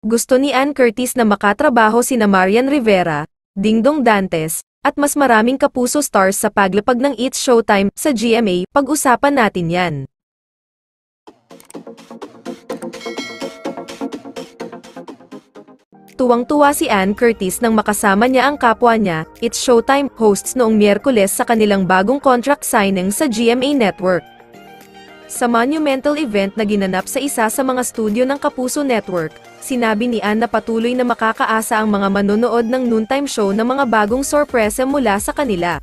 Gusto ni Ann Curtis na makatrabaho sina Marian Rivera, Dingdong Dantes, at mas maraming kapuso stars sa paglapag ng It's Showtime sa GMA. Pag-usapan natin yan. Tuwang-tuwa si Ann Curtis nang makasama niya ang kapwa niya, It's Showtime hosts noong Miyerkules sa kanilang bagong contract signing sa GMA Network. Sa monumental event na ginanap sa isa sa mga studio ng Kapuso Network, sinabi ni Ann na patuloy na makakaasa ang mga manonood ng noontime show ng mga bagong sorpresa mula sa kanila.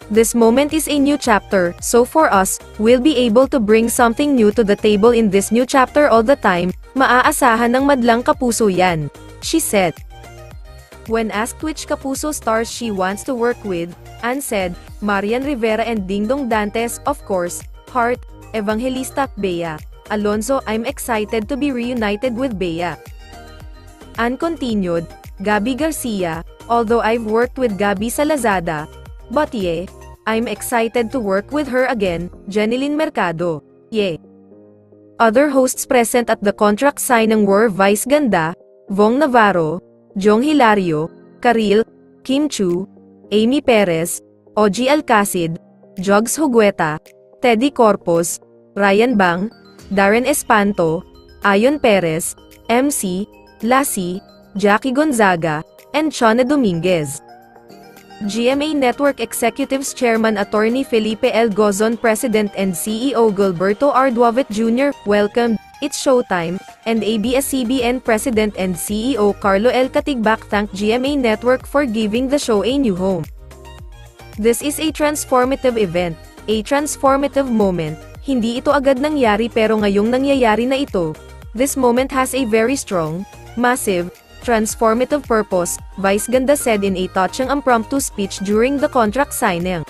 This moment is a new chapter, so for us, we'll be able to bring something new to the table in this new chapter all the time. Maaasahan ng madlang kapuso yan, she said. When asked which Kapuso stars she wants to work with, Ann said, Marian Rivera and Dingdong Dantes, of course, Heart, Evangelista, Bea, Alonzo. I'm excited to be reunited with Bea. Ann continued, Gabby Garcia, although I've worked with Gabby sa Lazada, but yeah, I'm excited to work with her again. Jeneline Mercado, yeah. Other hosts present at the contract signing were Vice Ganda, Vong Navarro, Jong Hilario, Karil, Kim Chu, Amy Perez, Ogie Alcacid, Jogs Hugueta, Teddy Corpus, Ryan Bang, Darren Espanto, Ayon Perez, MC, Lassie, Jackie Gonzaga, and Chona Dominguez. GMA Network Executives Chairman Attorney Felipe L. Gozon, President and CEO Gilberto R. Duavit Jr. welcomed It's Showtime, and ABS-CBN President and CEO Carlo L. Katigbak thanked GMA Network for giving the show a new home. This is a transformative event, a transformative moment. Hindi ito agad nangyari pero ngayong nangyayari na ito. This moment has a very strong, massive, transformative purpose, Vice Ganda said in a touching impromptu speech during the contract signing.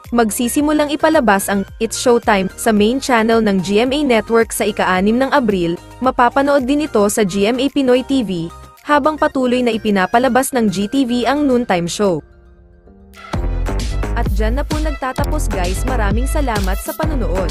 Magsisimulang ipalabas ang It's Showtime sa main channel ng GMA Network sa ika-6 ng Abril. Mapapanood din ito sa GMA Pinoy TV, habang patuloy na ipinapalabas ng GTV ang noontime show. At dyan na po nagtatapos guys, maraming salamat sa panonood.